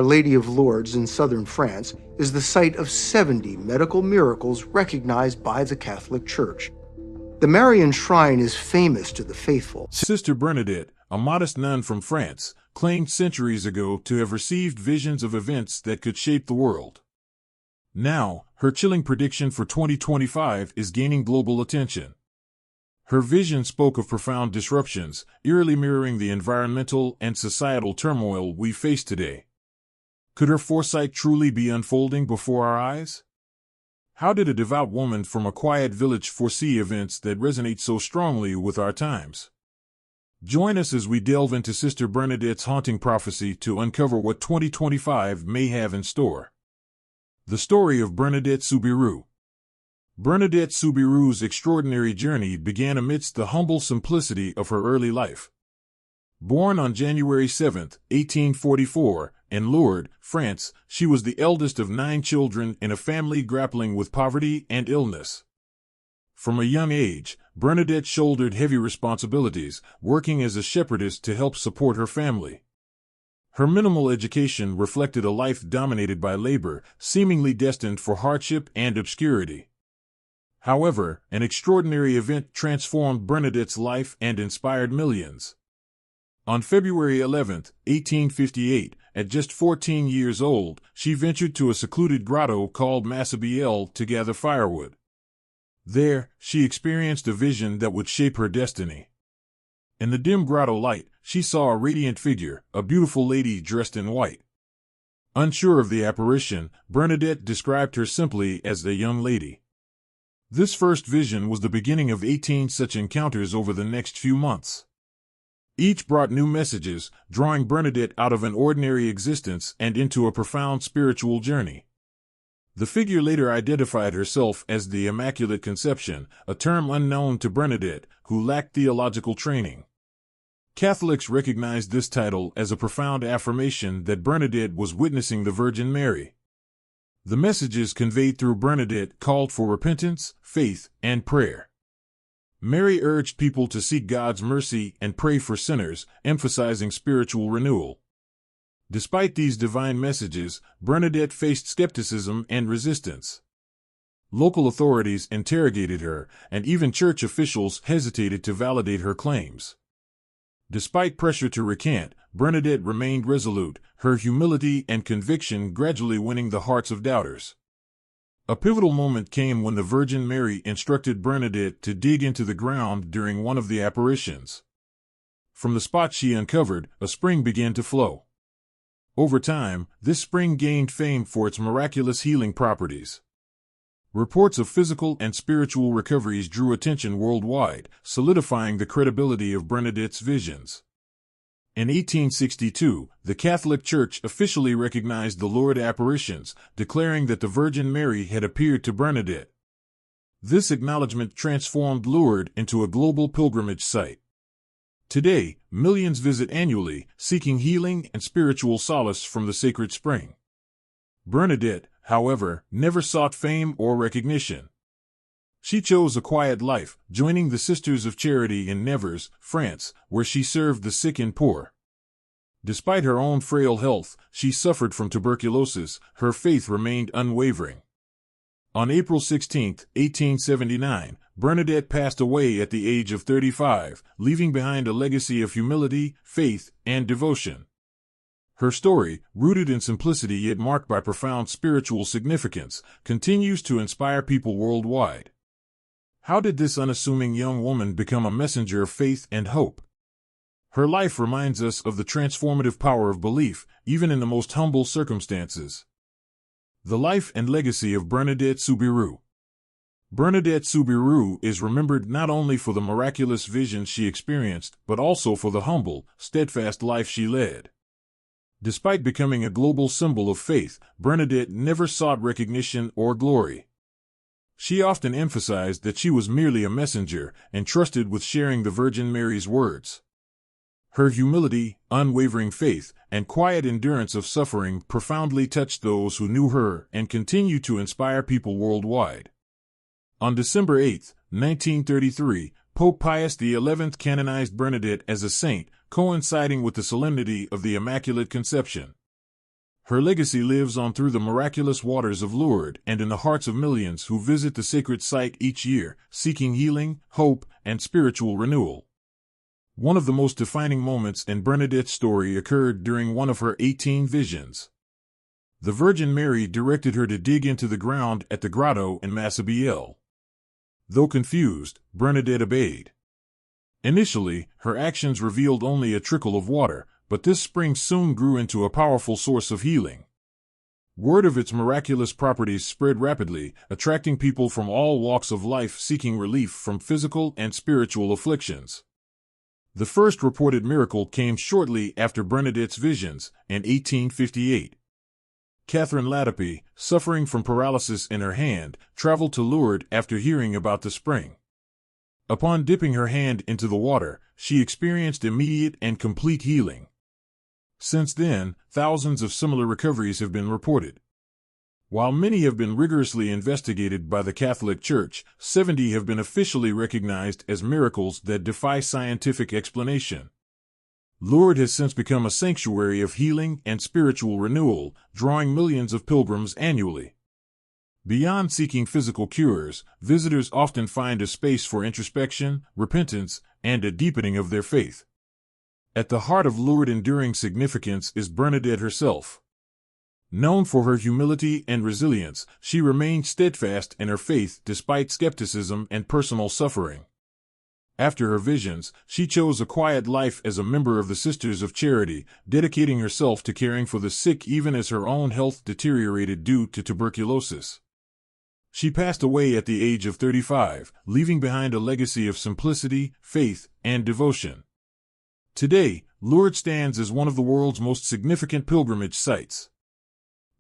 Our Lady of Lourdes in southern France is the site of 70 medical miracles recognized by the Catholic Church. The Marian shrine is famous to the faithful. Sister Bernadette, a modest nun from France, claimed centuries ago to have received visions of events that could shape the world. Now, her chilling prediction for 2025 is gaining global attention. Her vision spoke of profound disruptions, eerily mirroring the environmental and societal turmoil we face today. Could her foresight truly be unfolding before our eyes? How did a devout woman from a quiet village foresee events that resonate so strongly with our times? Join us as we delve into Sister Bernadette's haunting prophecy to uncover what 2025 may have in store. The story of Bernadette Soubirous. Bernadette Soubirous' extraordinary journey began amidst the humble simplicity of her early life. Born on January 7, 1844, in Lourdes, France, she was the eldest of 9 children in a family grappling with poverty and illness. From a young age, Bernadette shouldered heavy responsibilities, working as a shepherdess to help support her family. Her minimal education reflected a life dominated by labor, seemingly destined for hardship and obscurity. However, an extraordinary event transformed Bernadette's life and inspired millions. On February 11, 1858, at just 14 years old, she ventured to a secluded grotto called Massabielle to gather firewood. There, she experienced a vision that would shape her destiny. In the dim grotto light, she saw a radiant figure, a beautiful lady dressed in white. Unsure of the apparition, Bernadette described her simply as the young lady. This first vision was the beginning of 18 such encounters over the next few months. Each brought new messages, drawing Bernadette out of an ordinary existence and into a profound spiritual journey. The figure later identified herself as the Immaculate Conception, a term unknown to Bernadette, who lacked theological training. Catholics recognized this title as a profound affirmation that Bernadette was witnessing the Virgin Mary. The messages conveyed through Bernadette called for repentance, faith, and prayer. Mary urged people to seek God's mercy and pray for sinners, emphasizing spiritual renewal. Despite these divine messages, Bernadette faced skepticism and resistance. Local authorities interrogated her, and even church officials hesitated to validate her claims. Despite pressure to recant, Bernadette remained resolute, her humility and conviction gradually winning the hearts of doubters. A pivotal moment came when the Virgin Mary instructed Bernadette to dig into the ground during one of the apparitions. From the spot she uncovered, a spring began to flow. Over time, this spring gained fame for its miraculous healing properties. Reports of physical and spiritual recoveries drew attention worldwide, solidifying the credibility of Bernadette's visions. In 1862, the Catholic Church officially recognized the Lourdes apparitions, declaring that the Virgin Mary had appeared to Bernadette. This acknowledgement transformed Lourdes into a global pilgrimage site. Today, millions visit annually, seeking healing and spiritual solace from the sacred spring. Bernadette, however, never sought fame or recognition. She chose a quiet life, joining the Sisters of Charity in Nevers, France, where she served the sick and poor. Despite her own frail health, she suffered from tuberculosis. Her faith remained unwavering. On April 16, 1879, Bernadette passed away at the age of 35, leaving behind a legacy of humility, faith, and devotion. Her story, rooted in simplicity yet marked by profound spiritual significance, continues to inspire people worldwide. How did this unassuming young woman become a messenger of faith and hope? Her life reminds us of the transformative power of belief, even in the most humble circumstances. The life and legacy of Bernadette Soubirous. Bernadette Soubirous is remembered not only for the miraculous visions she experienced, but also for the humble, steadfast life she led. Despite becoming a global symbol of faith, Bernadette never sought recognition or glory. She often emphasized that she was merely a messenger, entrusted with sharing the Virgin Mary's words. Her humility, unwavering faith, and quiet endurance of suffering profoundly touched those who knew her and continue to inspire people worldwide. On December 8, 1933, Pope Pius XI canonized Bernadette as a saint, coinciding with the solemnity of the Immaculate Conception. Her legacy lives on through the miraculous waters of Lourdes and in the hearts of millions who visit the sacred site each year, seeking healing, hope, and spiritual renewal. One of the most defining moments in Bernadette's story occurred during one of her 18 visions. The Virgin Mary directed her to dig into the ground at the grotto in Massabielle. Though confused, Bernadette obeyed. Initially, her actions revealed only a trickle of water, but this spring soon grew into a powerful source of healing. Word of its miraculous properties spread rapidly, attracting people from all walks of life seeking relief from physical and spiritual afflictions. The first reported miracle came shortly after Bernadette's visions, in 1858. Catherine Latipi, suffering from paralysis in her hand, traveled to Lourdes after hearing about the spring. Upon dipping her hand into the water, she experienced immediate and complete healing. Since then, thousands of similar recoveries have been reported. While many have been rigorously investigated by the Catholic Church, 70 have been officially recognized as miracles that defy scientific explanation. Lourdes has since become a sanctuary of healing and spiritual renewal, drawing millions of pilgrims annually. Beyond seeking physical cures, visitors often find a space for introspection, repentance, and a deepening of their faith. At the heart of Lourdes' enduring significance is Bernadette herself. Known for her humility and resilience, she remained steadfast in her faith despite skepticism and personal suffering. After her visions, she chose a quiet life as a member of the Sisters of Charity, dedicating herself to caring for the sick even as her own health deteriorated due to tuberculosis. She passed away at the age of 35, leaving behind a legacy of simplicity, faith, and devotion. Today, Lourdes stands as one of the world's most significant pilgrimage sites.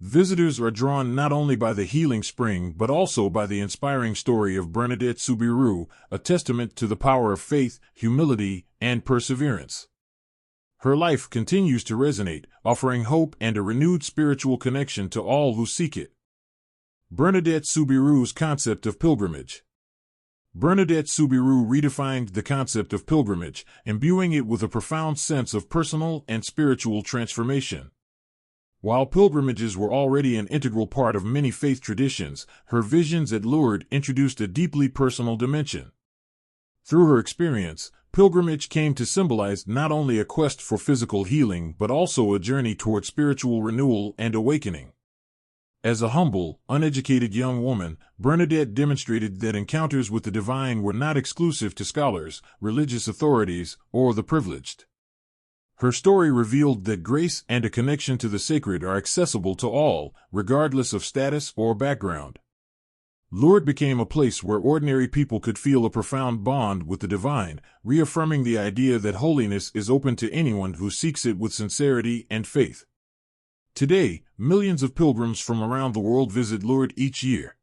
Visitors are drawn not only by the healing spring but also by the inspiring story of Bernadette Soubirous, a testament to the power of faith, humility, and perseverance. Her life continues to resonate, offering hope and a renewed spiritual connection to all who seek it. Bernadette Soubirous' concept of pilgrimage. Bernadette Soubirous redefined the concept of pilgrimage, imbuing it with a profound sense of personal and spiritual transformation. While pilgrimages were already an integral part of many faith traditions, her visions at Lourdes introduced a deeply personal dimension. Through her experience, pilgrimage came to symbolize not only a quest for physical healing but also a journey toward spiritual renewal and awakening. As a humble, uneducated young woman, Bernadette demonstrated that encounters with the divine were not exclusive to scholars, religious authorities, or the privileged. Her story revealed that grace and a connection to the sacred are accessible to all, regardless of status or background. Lourdes became a place where ordinary people could feel a profound bond with the divine, reaffirming the idea that holiness is open to anyone who seeks it with sincerity and faith. Today, millions of pilgrims from around the world visit Lourdes each year.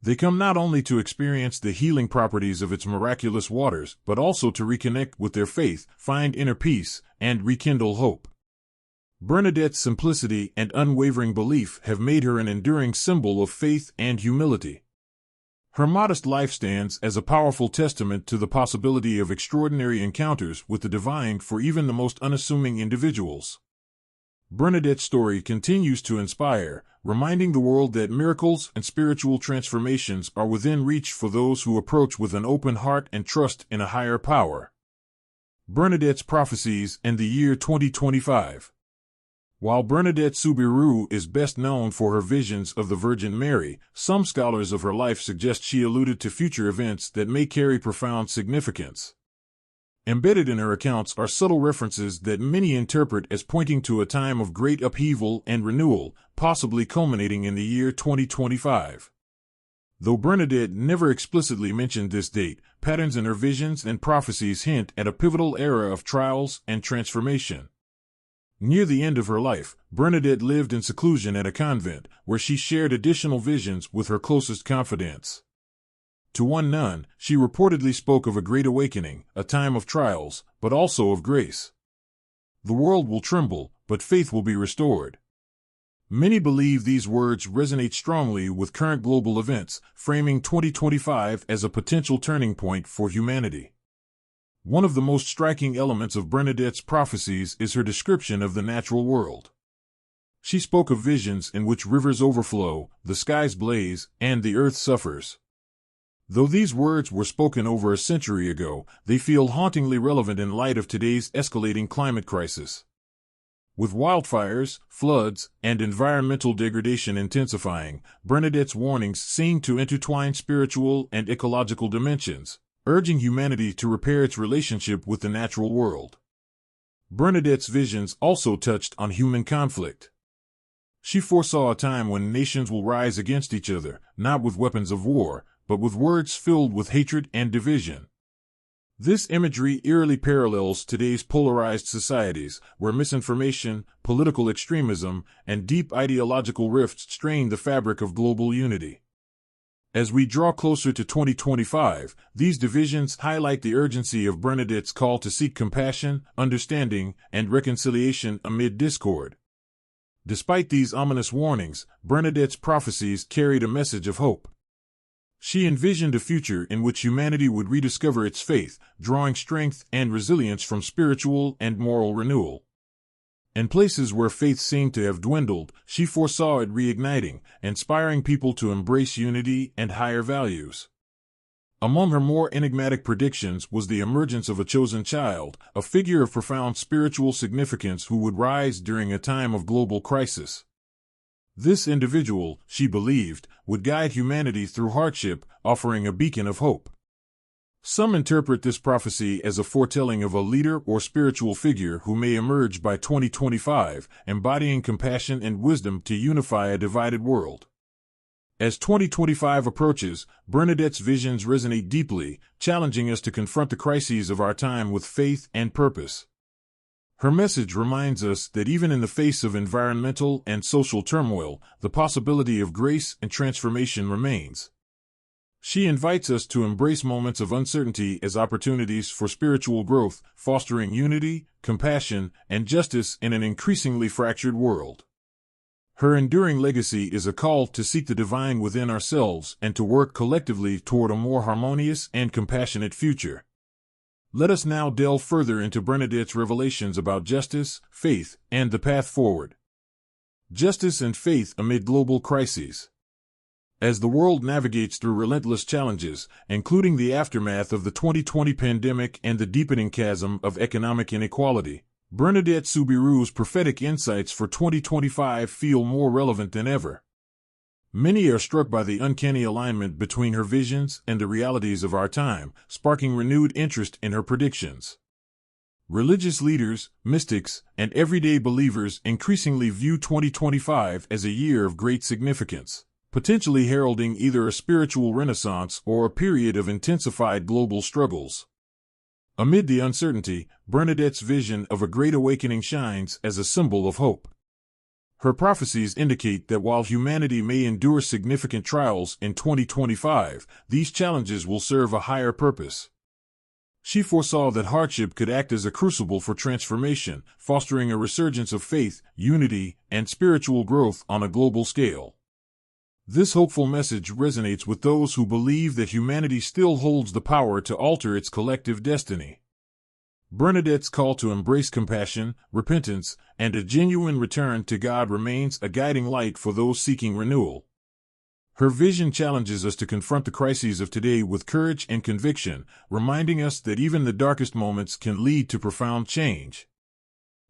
They come not only to experience the healing properties of its miraculous waters, but also to reconnect with their faith, find inner peace, and rekindle hope. Bernadette's simplicity and unwavering belief have made her an enduring symbol of faith and humility. Her modest life stands as a powerful testament to the possibility of extraordinary encounters with the divine for even the most unassuming individuals. Bernadette's story continues to inspire, reminding the world that miracles and spiritual transformations are within reach for those who approach with an open heart and trust in a higher power. Bernadette's prophecies in the year 2025. While Bernadette Soubirous is best known for her visions of the Virgin Mary, some scholars of her life suggest she alluded to future events that may carry profound significance. Embedded in her accounts are subtle references that many interpret as pointing to a time of great upheaval and renewal, possibly culminating in the year 2025. Though Bernadette never explicitly mentioned this date, patterns in her visions and prophecies hint at a pivotal era of trials and transformation. Near the end of her life, Bernadette lived in seclusion at a convent, where she shared additional visions with her closest confidants. To one nun, she reportedly spoke of a great awakening, a time of trials, but also of grace. The world will tremble, but faith will be restored. Many believe these words resonate strongly with current global events, framing 2025 as a potential turning point for humanity. One of the most striking elements of Bernadette's prophecies is her description of the natural world. She spoke of visions in which rivers overflow, the skies blaze, and the earth suffers. Though these words were spoken over a century ago, they feel hauntingly relevant in light of today's escalating climate crisis. With wildfires, floods, and environmental degradation intensifying, Bernadette's warnings seem to intertwine spiritual and ecological dimensions, urging humanity to repair its relationship with the natural world. Bernadette's visions also touched on human conflict. She foresaw a time when nations will rise against each other, not with weapons of war, but with words filled with hatred and division. This imagery eerily parallels today's polarized societies, where misinformation, political extremism, and deep ideological rifts strain the fabric of global unity. As we draw closer to 2025, these divisions highlight the urgency of Bernadette's call to seek compassion, understanding, and reconciliation amid discord. Despite these ominous warnings, Bernadette's prophecies carried a message of hope. She envisioned a future in which humanity would rediscover its faith, drawing strength and resilience from spiritual and moral renewal. In places where faith seemed to have dwindled, she foresaw it reigniting, inspiring people to embrace unity and higher values. Among her more enigmatic predictions was the emergence of a chosen child, a figure of profound spiritual significance who would rise during a time of global crisis. This individual, she believed, would guide humanity through hardship, offering a beacon of hope. Some interpret this prophecy as a foretelling of a leader or spiritual figure who may emerge by 2025, embodying compassion and wisdom to unify a divided world. As 2025 approaches, Bernadette's visions resonate deeply, challenging us to confront the crises of our time with faith and purpose. Her message reminds us that even in the face of environmental and social turmoil, the possibility of grace and transformation remains. She invites us to embrace moments of uncertainty as opportunities for spiritual growth, fostering unity, compassion, and justice in an increasingly fractured world. Her enduring legacy is a call to seek the divine within ourselves and to work collectively toward a more harmonious and compassionate future. Let us now delve further into Bernadette's revelations about justice, faith, and the path forward. Justice and faith amid global crises. As the world navigates through relentless challenges, including the aftermath of the 2020 pandemic and the deepening chasm of economic inequality, Bernadette Soubirous' prophetic insights for 2025 feel more relevant than ever. Many are struck by the uncanny alignment between her visions and the realities of our time, sparking renewed interest in her predictions. Religious leaders, mystics, and everyday believers increasingly view 2025 as a year of great significance, potentially heralding either a spiritual renaissance or a period of intensified global struggles. Amid the uncertainty, Bernadette's vision of a great awakening shines as a symbol of hope. Her prophecies indicate that while humanity may endure significant trials in 2025, these challenges will serve a higher purpose. She foresaw that hardship could act as a crucible for transformation, fostering a resurgence of faith, unity, and spiritual growth on a global scale. This hopeful message resonates with those who believe that humanity still holds the power to alter its collective destiny. Bernadette's call to embrace compassion, repentance, and a genuine return to God remains a guiding light for those seeking renewal. Her vision challenges us to confront the crises of today with courage and conviction, reminding us that even the darkest moments can lead to profound change.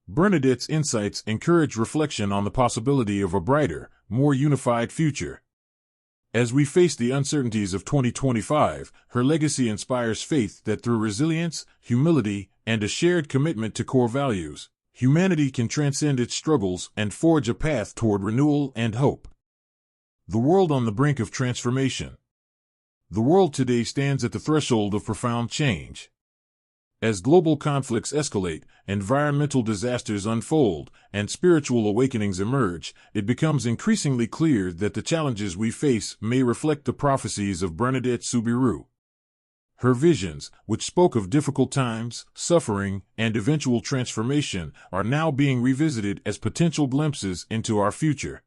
Bernadette's insights encourage reflection on the possibility of a brighter, more unified future. As we face the uncertainties of 2025, her legacy inspires faith that through resilience, humility, and a shared commitment to core values, humanity can transcend its struggles and forge a path toward renewal and hope. The world on the brink of transformation. The world today stands at the threshold of profound change. As global conflicts escalate, environmental disasters unfold, and spiritual awakenings emerge, it becomes increasingly clear that the challenges we face may reflect the prophecies of Bernadette Soubirous. Her visions, which spoke of difficult times, suffering, and eventual transformation, are now being revisited as potential glimpses into our future.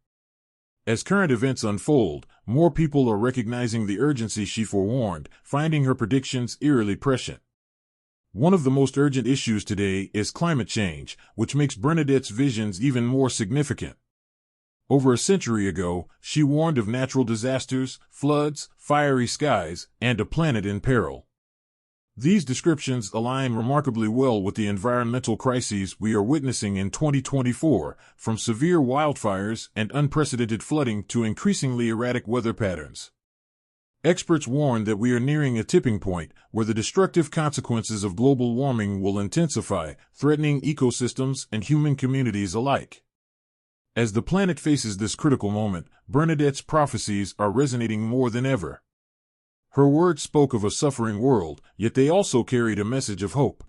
As current events unfold, more people are recognizing the urgency she forewarned, finding her predictions eerily prescient. One of the most urgent issues today is climate change, which makes Bernadette's visions even more significant. Over a century ago, she warned of natural disasters, floods, fiery skies, and a planet in peril. These descriptions align remarkably well with the environmental crises we are witnessing in 2024, from severe wildfires and unprecedented flooding to increasingly erratic weather patterns. Experts warn that we are nearing a tipping point where the destructive consequences of global warming will intensify, threatening ecosystems and human communities alike. As the planet faces this critical moment, Bernadette's prophecies are resonating more than ever. Her words spoke of a suffering world, yet they also carried a message of hope.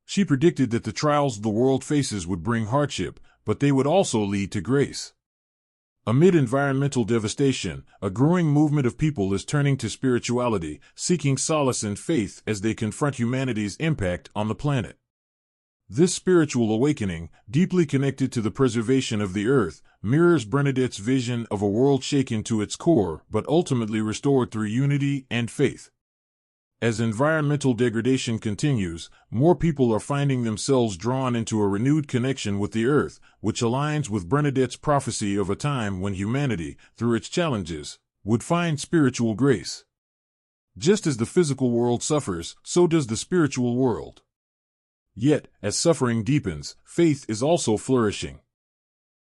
She predicted that the trials the world faces would bring hardship, but they would also lead to grace. Amid environmental devastation, a growing movement of people is turning to spirituality, seeking solace and faith as they confront humanity's impact on the planet. This spiritual awakening, deeply connected to the preservation of the earth, mirrors Bernadette's vision of a world shaken to its core but ultimately restored through unity and faith. As environmental degradation continues, more people are finding themselves drawn into a renewed connection with the earth, which aligns with Bernadette's prophecy of a time when humanity, through its challenges, would find spiritual grace. Just as the physical world suffers, so does the spiritual world. Yet, as suffering deepens, faith is also flourishing.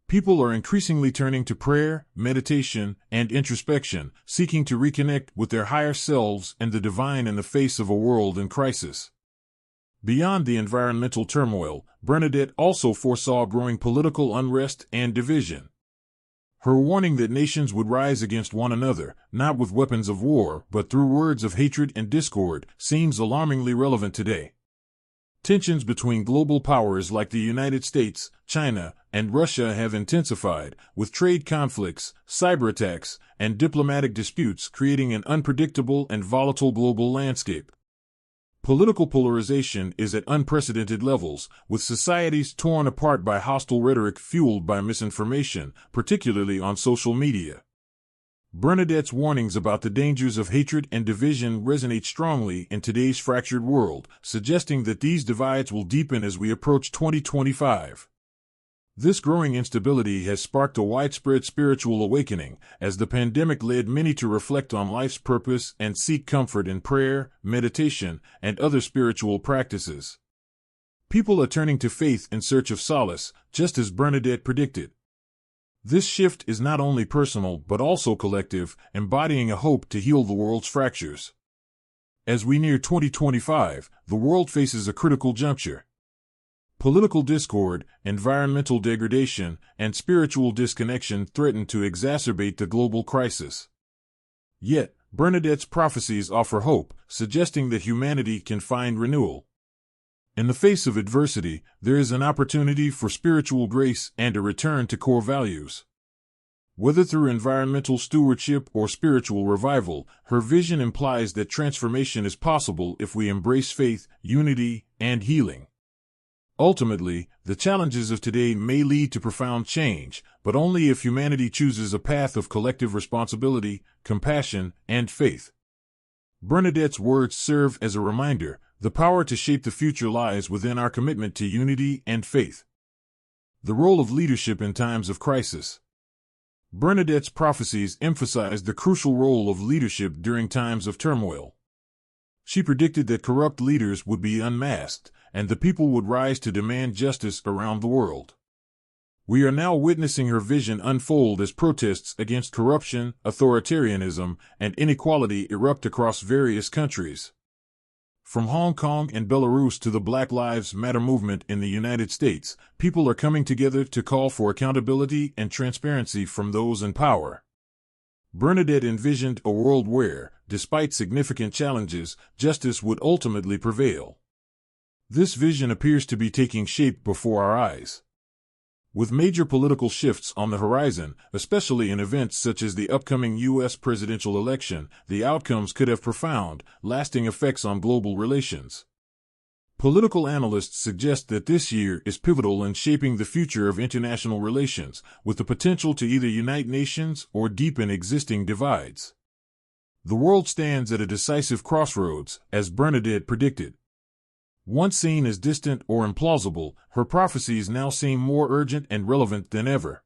People are increasingly turning to prayer, meditation, and introspection, seeking to reconnect with their higher selves and the divine in the face of a world in crisis. Beyond the environmental turmoil, Bernadette also foresaw growing political unrest and division. Her warning that nations would rise against one another, not with weapons of war, but through words of hatred and discord, seems alarmingly relevant today. Tensions between global powers like the United States, China, and Russia have intensified, with trade conflicts, cyber attacks, and diplomatic disputes creating an unpredictable and volatile global landscape. Political polarization is at unprecedented levels, with societies torn apart by hostile rhetoric fueled by misinformation, particularly on social media. Bernadette's warnings about the dangers of hatred and division resonate strongly in today's fractured world, suggesting that these divides will deepen as we approach 2025. This growing instability has sparked a widespread spiritual awakening, as the pandemic led many to reflect on life's purpose and seek comfort in prayer, meditation, and other spiritual practices. People are turning to faith in search of solace, just as Bernadette predicted. This shift is not only personal but also collective, embodying a hope to heal the world's fractures. As we near 2025, the world faces a critical juncture. Political discord, environmental degradation, and spiritual disconnection threaten to exacerbate the global crisis. Yet, Bernadette's prophecies offer hope, suggesting that humanity can find renewal. In the face of adversity, there is an opportunity for spiritual grace and a return to core values. Whether through environmental stewardship or spiritual revival, her vision implies that transformation is possible if we embrace faith, unity, and healing. Ultimately, the challenges of today may lead to profound change, but only if humanity chooses a path of collective responsibility, compassion, and faith. Bernadette's words serve as a reminder: the power to shape the future lies within our commitment to unity and faith. The role of leadership in times of crisis. Bernadette's prophecies emphasized the crucial role of leadership during times of turmoil. She predicted that corrupt leaders would be unmasked, and the people would rise to demand justice around the world. We are now witnessing her vision unfold as protests against corruption, authoritarianism, and inequality erupt across various countries. From Hong Kong and Belarus to the Black Lives Matter movement in the United States, people are coming together to call for accountability and transparency from those in power. Bernadette envisioned a world where, despite significant challenges, justice would ultimately prevail. This vision appears to be taking shape before our eyes. With major political shifts on the horizon, especially in events such as the upcoming U.S. presidential election, the outcomes could have profound, lasting effects on global relations. Political analysts suggest that this year is pivotal in shaping the future of international relations, with the potential to either unite nations or deepen existing divides. The world stands at a decisive crossroads, as Bernadette predicted. Once seen as distant or implausible, her prophecies now seem more urgent and relevant than ever.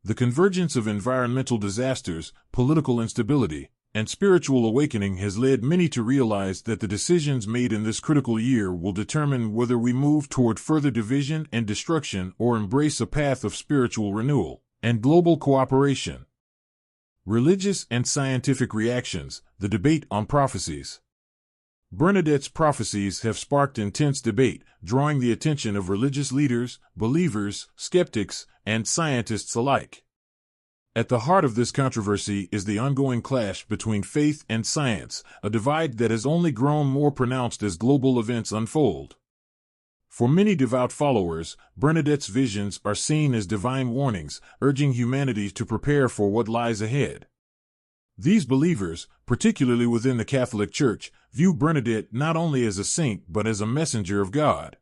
The convergence of environmental disasters, political instability, and spiritual awakening has led many to realize that the decisions made in this critical year will determine whether we move toward further division and destruction or embrace a path of spiritual renewal and global cooperation. Religious and scientific reactions, the debate on prophecies. Bernadette's prophecies have sparked intense debate, drawing the attention of religious leaders, believers, skeptics, and scientists alike. At the heart of this controversy is the ongoing clash between faith and science, a divide that has only grown more pronounced as global events unfold. For many devout followers, Bernadette's visions are seen as divine warnings, urging humanity to prepare for what lies ahead. These believers, particularly within the Catholic Church, view Bernadette not only as a saint but as a messenger of God.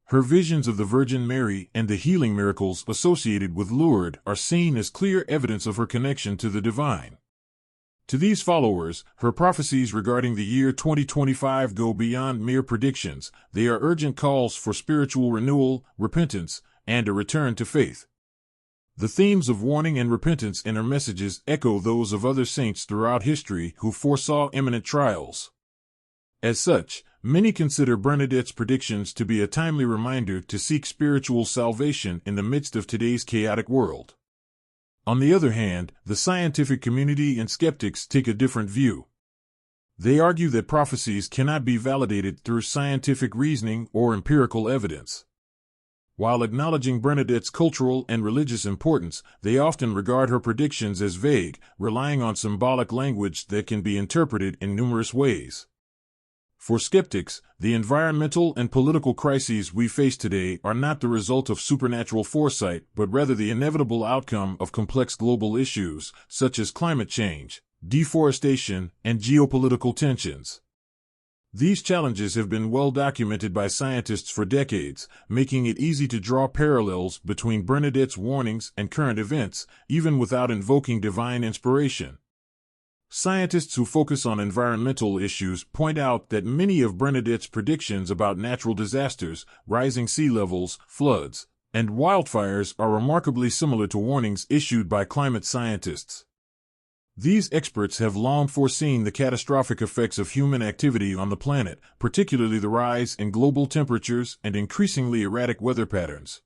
Her visions of the Virgin Mary and the healing miracles associated with Lourdes are seen as clear evidence of her connection to the divine. To these followers, her prophecies regarding the year 2025 go beyond mere predictions. They are urgent calls for spiritual renewal, repentance, and a return to faith. The themes of warning and repentance in her messages echo those of other saints throughout history who foresaw imminent trials. As such, many consider Bernadette's predictions to be a timely reminder to seek spiritual salvation in the midst of today's chaotic world. On the other hand, the scientific community and skeptics take a different view. They argue that prophecies cannot be validated through scientific reasoning or empirical evidence. While acknowledging Bernadette's cultural and religious importance, they often regard her predictions as vague, relying on symbolic language that can be interpreted in numerous ways. For skeptics, the environmental and political crises we face today are not the result of supernatural foresight, but rather the inevitable outcome of complex global issues, such as climate change, deforestation, and geopolitical tensions. These challenges have been well documented by scientists for decades, making it easy to draw parallels between Bernadette's warnings and current events, even without invoking divine inspiration. Scientists who focus on environmental issues point out that many of Bernadette's predictions about natural disasters, rising sea levels, floods, and wildfires are remarkably similar to warnings issued by climate scientists. These experts have long foreseen the catastrophic effects of human activity on the planet, particularly the rise in global temperatures and increasingly erratic weather patterns.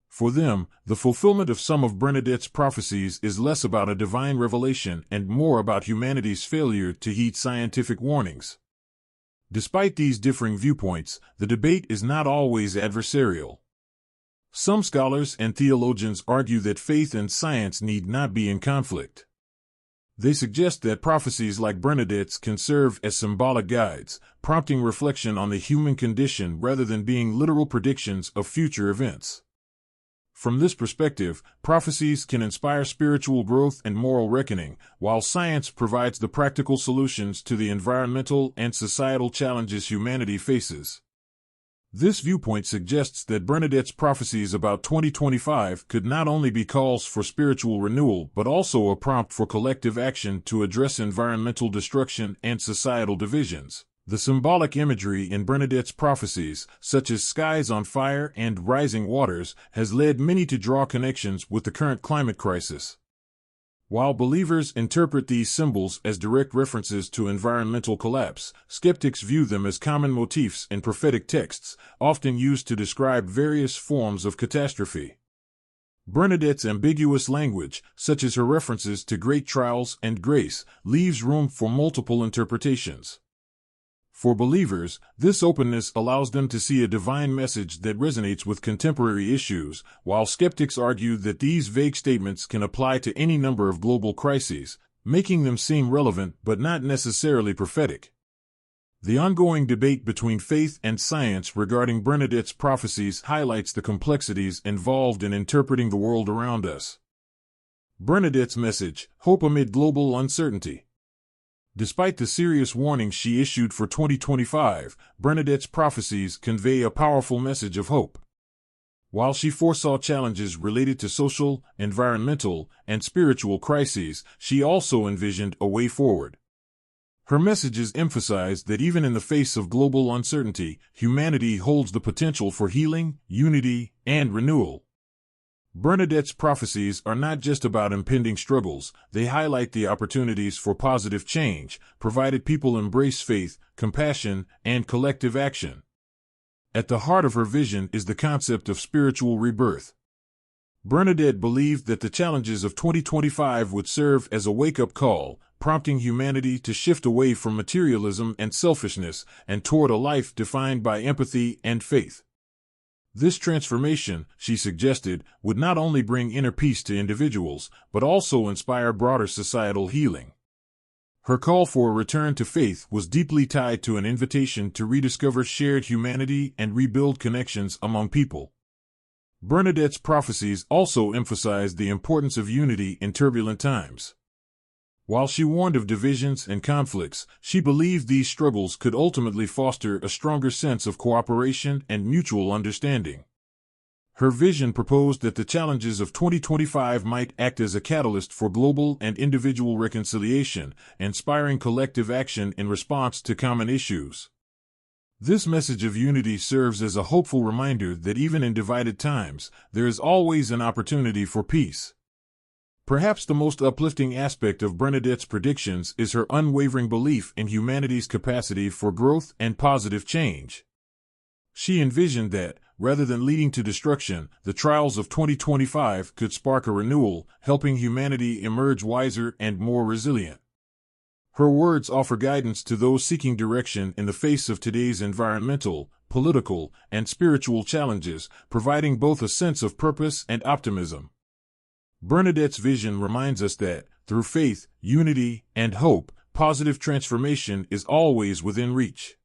For them, the fulfillment of some of Bernadette's prophecies is less about a divine revelation and more about humanity's failure to heed scientific warnings. Despite these differing viewpoints, the debate is not always adversarial. Some scholars and theologians argue that faith and science need not be in conflict. They suggest that prophecies like Bernadette's can serve as symbolic guides, prompting reflection on the human condition rather than being literal predictions of future events. From this perspective, prophecies can inspire spiritual growth and moral reckoning, while science provides the practical solutions to the environmental and societal challenges humanity faces. This viewpoint suggests that Bernadette's prophecies about 2025 could not only be calls for spiritual renewal but also a prompt for collective action to address environmental destruction and societal divisions. The symbolic imagery in Bernadette's prophecies, such as skies on fire and rising waters, has led many to draw connections with the current climate crisis. While believers interpret these symbols as direct references to environmental collapse, skeptics view them as common motifs in prophetic texts, often used to describe various forms of catastrophe. Bernadette's ambiguous language, such as her references to great trials and grace, leaves room for multiple interpretations. For believers, this openness allows them to see a divine message that resonates with contemporary issues, while skeptics argue that these vague statements can apply to any number of global crises, making them seem relevant but not necessarily prophetic. The ongoing debate between faith and science regarding Bernadette's prophecies highlights the complexities involved in interpreting the world around us. Bernadette's message, Hope Amid Global Uncertainty. Despite the serious warnings she issued for 2025, Bernadette's prophecies convey a powerful message of hope. While she foresaw challenges related to social, environmental, and spiritual crises, she also envisioned a way forward. Her messages emphasize that even in the face of global uncertainty, humanity holds the potential for healing, unity, and renewal. Bernadette's prophecies are not just about impending struggles, they highlight the opportunities for positive change, provided people embrace faith, compassion, and collective action. At the heart of her vision is the concept of spiritual rebirth. Bernadette believed that the challenges of 2025 would serve as a wake-up call, prompting humanity to shift away from materialism and selfishness and toward a life defined by empathy and faith. This transformation, she suggested, would not only bring inner peace to individuals, but also inspire broader societal healing. Her call for a return to faith was deeply tied to an invitation to rediscover shared humanity and rebuild connections among people. Bernadette's prophecies also emphasized the importance of unity in turbulent times. While she warned of divisions and conflicts, she believed these struggles could ultimately foster a stronger sense of cooperation and mutual understanding. Her vision proposed that the challenges of 2025 might act as a catalyst for global and individual reconciliation, inspiring collective action in response to common issues. This message of unity serves as a hopeful reminder that even in divided times, there is always an opportunity for peace. Perhaps the most uplifting aspect of Bernadette's predictions is her unwavering belief in humanity's capacity for growth and positive change. She envisioned that, rather than leading to destruction, the trials of 2025 could spark a renewal, helping humanity emerge wiser and more resilient. Her words offer guidance to those seeking direction in the face of today's environmental, political, and spiritual challenges, providing both a sense of purpose and optimism. Bernadette's vision reminds us that, through faith, unity, and hope, positive transformation is always within reach.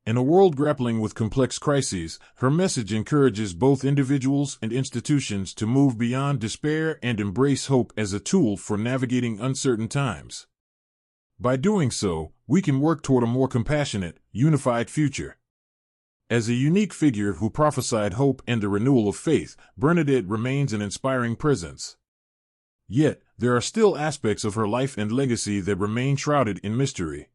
In a world grappling with complex crises, her message encourages both individuals and institutions to move beyond despair and embrace hope as a tool for navigating uncertain times. By doing so, we can work toward a more compassionate, unified future. As a unique figure who prophesied hope and the renewal of faith, Bernadette remains an inspiring presence. Yet, there are still aspects of her life and legacy that remain shrouded in mystery.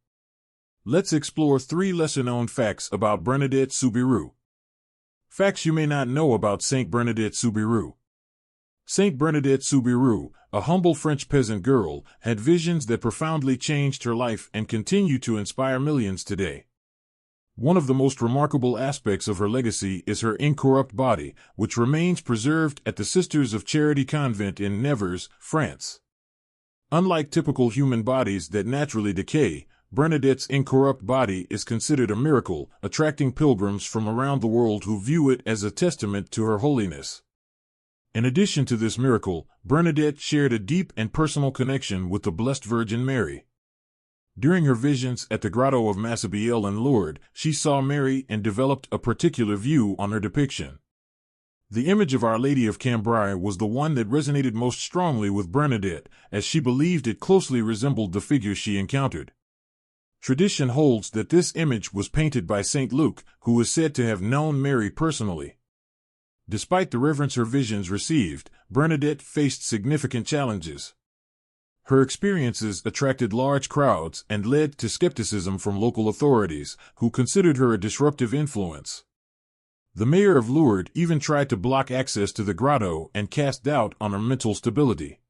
Let's explore 3 lesser-known facts about Bernadette Soubirous. Facts you may not know about Saint Bernadette Soubirous. Saint Bernadette Soubirous, a humble French peasant girl, had visions that profoundly changed her life and continue to inspire millions today. One of the most remarkable aspects of her legacy is her incorrupt body, which remains preserved at the Sisters of Charity convent in Nevers, France. Unlike typical human bodies that naturally decay, Bernadette's incorrupt body is considered a miracle, attracting pilgrims from around the world who view it as a testament to her holiness. In addition to this miracle, Bernadette shared a deep and personal connection with the Blessed Virgin Mary. During her visions at the grotto of Massabielle in Lourdes, she saw Mary and developed a particular view on her depiction. The image of Our Lady of Cambrai was the one that resonated most strongly with Bernadette, as she believed it closely resembled the figure she encountered. Tradition holds that this image was painted by Saint Luke, who is said to have known Mary personally. Despite the reverence her visions received, Bernadette faced significant challenges. Her experiences attracted large crowds and led to skepticism from local authorities, who considered her a disruptive influence. The mayor of Lourdes even tried to block access to the grotto and cast doubt on her mental stability.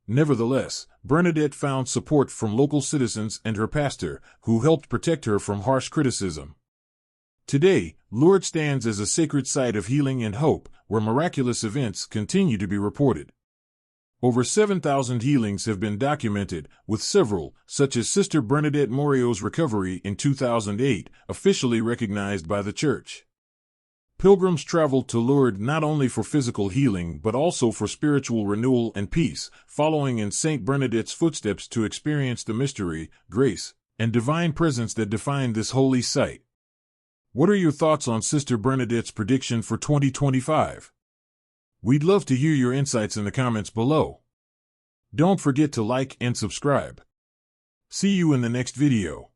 Nevertheless, Bernadette found support from local citizens and her pastor, who helped protect her from harsh criticism. Today, Lourdes stands as a sacred site of healing and hope, where miraculous events continue to be reported. Over 7,000 healings have been documented, with several, such as Sister Bernadette Moreau's recovery in 2008, officially recognized by the Church. Pilgrims travel to Lourdes not only for physical healing but also for spiritual renewal and peace, following in Saint Bernadette's footsteps to experience the mystery, grace, and divine presence that define this holy site. What are your thoughts on Sister Bernadette's prediction for 2025? We'd love to hear your insights in the comments below. Don't forget to like and subscribe. See you in the next video.